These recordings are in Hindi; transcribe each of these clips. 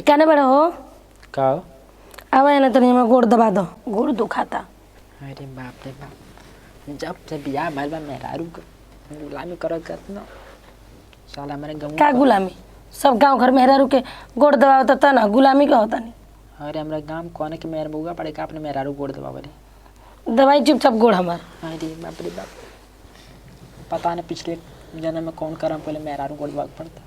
काने बड़ा हो का आवा ना तनी हमें गोड़ दबा दो गोड़ दुखाता। अरे बाप रे बाप जब से बियाह भइल बा मेहरारू के गुलामी करत करत न साला हमारे गाँव का गुलामी सब गांव घर मेहरारू के गोड़ दबावता त ना गुलामी का होता नहीं। अरे हमरा गाँव कोने के मेहर बउआ पड़े का अपने मेहरारू गोड़ दबावे रे। दवाई चुपचाप गोड़ हमार। अरे बाप रे बाप पता नहीं पिछले जन्म में कौन करम पहले मेहरारू गोड़ दबावे पड़ता।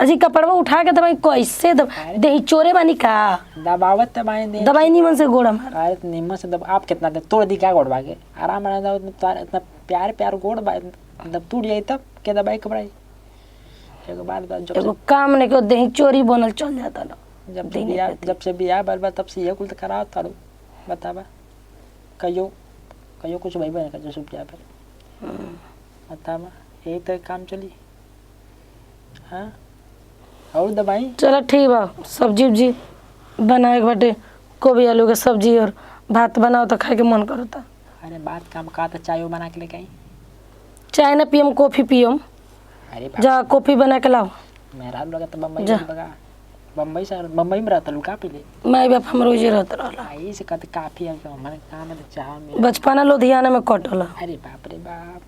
अजी कपड़वा उठा के दवाई कैसे दही चोरे बानी का दबावत दबाई दे दवाई निमन से गोड़ हमार। अरे निम्न से दब आप कितना दे तोड़ दी क्या गोड़ बागे आराम आराम जाओ इतना प्यार प्यार गोड़ दब टूट जाई तब के दबाई कपड़ाई एगो बात एगो काम नहीं को दही चोरी बनल चल जाता ना। जब से बियाह भइल बा तब से ये कुल त कराव तारू बताबा कहियो कुछ भइबे ना कर जो बियाह भइल बताबा यही तो काम चली। हाँ और दवाई चलो ठीक बा सब्जी उब्जी बनाए के बाटे गोभी आलू के सब्जी और भात बनाओ तो खाए के मन करता। अरे बात काम का तो चाय बना के लेके आई चाय ना पियम कॉफी पियम। अरे जा कॉफी बना के लाओ। मेहरा लगा तो बम्बई से बम्बई में रहता लू का पीले माई बाप हम रोजे रहता रहला आई से कहते काफी है तो हमारे काम में चाह में बचपना लुधियाना में कटल। अरे बाप रे बाप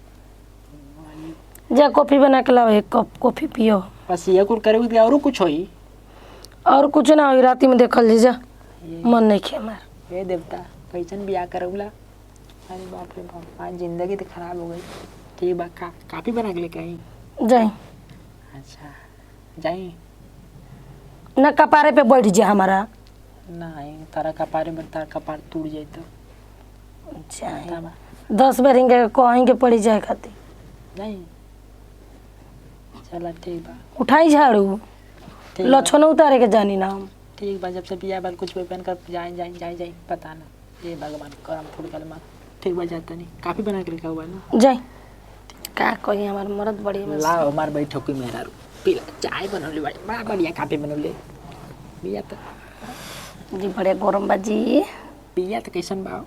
जा कॉफी बना के लाओ एक कप कॉफी पियो। बस ये कुल करोगे तो और कुछ होई और कुछ ना होई राती में देखल जी जा मन नहीं खे मार हे देवता कैसन बियाह करौला। अरे बाप रे बाप आज जिंदगी तो खराब हो गई। ठीक बा काफी बना के लेके आई जाई। अच्छा जाई ना कपारे पे बैठ जा हमारा नहीं तारा कपारे में तारा कपार टूट जाए तो जाई 10 बार हिंगे कहेंगे पड़ी जाए खातिर नहीं चला ठीक बा उठाई झाड़ू ठीक बा। लछन उतारे के जानी ना हम ठीक बा जब से बियाह बाल कुछ भी पहन कर जाए पता ना ये भगवान करम फूल कर मार। ठीक बा जाता नहीं काफी बना के लेके हुआ ना जाई का कही हमार मरद बड़ी मस्त ला हमार बैठो की मेहरारू पीला चाय बनौले भाई बड़ा बढ़िया काफी बनौले बिया तो जी बड़े गरम बाजी बिया तो कैसन बा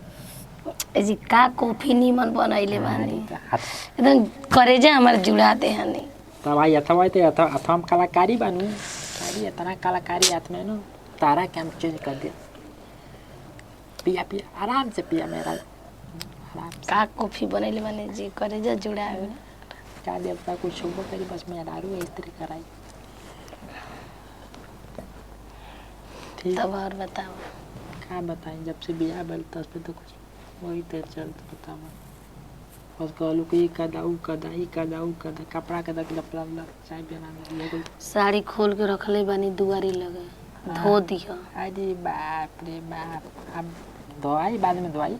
जी का कॉफी नीमन बनैले बानी एकदम करेजा हमार जुड़ाते हनी तब अथवा तो अथवा कलाकारी बानू कारी इतना कलाकारी हाथ में नो तारा क्या चेंज कर दिया पिया पिया आराम से पिया मेरा आराम से का कॉफी बनैले बानी जी करेजा जुड़ावे क्या देवता कुछ शुभ करी बस मैं दारू इस तरह कराई ठीक तब और बताओ क्या बताएं जब से बियाह बल तब पे तो कुछ वही तो चलता बताओ बस कहलू कि कदा कपड़ा कदा लपला चाय बनाने लगे साड़ी खोल के रखले बानी दुआरी लगे धो दिया। अरे बाप रे बाप अब दवाई बाद में दवाई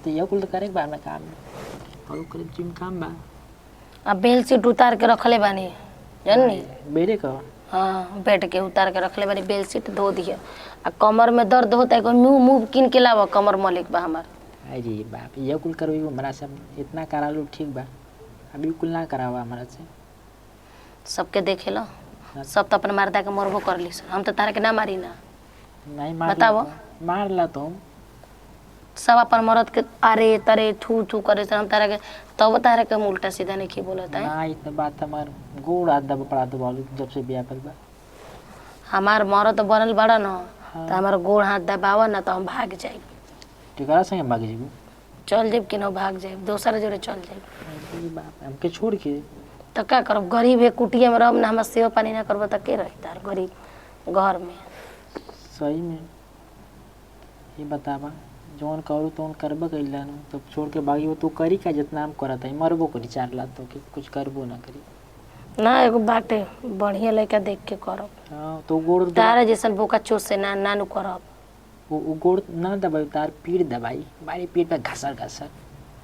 तो ये कुल तो करे बाद में काम और करे जिम काम बा अब बेल सीट उतार के रखले बानी जाननी बेरे का हाँ बेड के उतार के रखले बानी बेल सीट धो दिया। आ कमर में दर्द होता है मुँह किन के लावा कमर मलिक बा हमार। अरे बाप ये कुल करो हमारा सब इतना करा लो ठीक बा अभी कुल ना करावा हमारा से सबके देखे लो सब तो अपने मर्दा के मरबो कर ली हम तो तारा के ना मारी ना नहीं मार बताओ मार ला तुम सब अपन मरद के अरे तरे थू थू करे हम तारा के तब तारा के उल्टा सीधा नहीं की बोलता है ना इतना बात हमार गोड़ हाथ दबा पड़ा दबा जब से बियाह कर बा हमार मरद बनल बड़ा ना तो हमार गोड़ हाथ दबावा ना तो हम भाग जाए टिकरा संगे भाग जीबू चल जेब कि ना भाग जाए दोसर जोड़े चल जाए बाप हमके छोड़ के तो क्या करब गरीब है कुटिया में रह ना हम सेवा पानी ना करब तो के रही तार गरीब घर में सही में ये बतावा जौन करू तो करबा कैला न तब छोड़ के भागी तू करी का जितना हम करत है मरबो करी 4 लाख तो कि कुछ करबो ना करी ना एगो बाटे बढ़िया लड़का देख के करब। हां तो गोड़ तारा जैसन बोका चोट से ना नानू करब वो गोड़ ना दबाई तार पीड़ दबाई बारी पीड़ पे घसर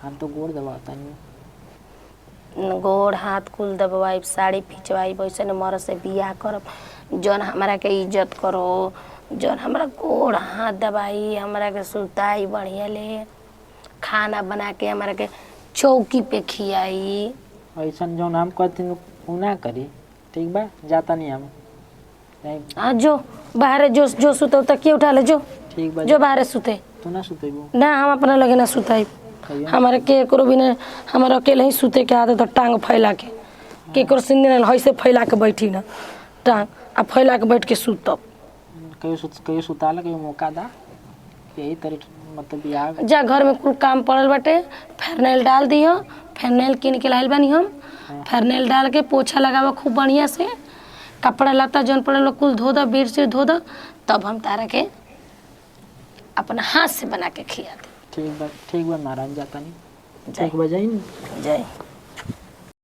हम तो गोड़ दबाता नहीं गोड़ हाथ कुल दबवाई साड़ी खिंचवाई वैसे मर से बियाह करब जौन हमारा के इज्जत करो जौन हमारा गोड़ हाथ दबाई हमारा के सुताई बढ़िया ले खाना बना के हमारा के चौकी पे खियाई ऐसा जौन हम कहते उ ना करी ठीक बा जाता नहीं हम नहीं हाँ जो बाहर जो सुते तकिए उठा ले जो ठीक बा जो बाहर सुते तू ना सुतेबो ना हम अपना लगे ना सुताई हमारे के करो भी ना हमारे अकेले ही सुते के आदत तो टांग फैला के करो सिंदे ना ऐसे फैला के बैठी ना टांग आ फैला के बैठ के सूतब। कहियो सुताला कहियो मौका दा, यही तरी मतलब बियाह। जा घर में कुल काम पड़ल बाटे, फेरनेल डाल दियो, फेरनेल किन के लाइल बानी हम, फेरनेल डाल के पोछा लगावा खूब बढ़िया से, कपड़ा लत्ता जौन पड़ल कुल धो द, बेडशीट धो द, तब हम तारा के अपना हाथ से बना के खिया दे। ठीक बा महाराज, जाता नहीं। ठीक बा, जय।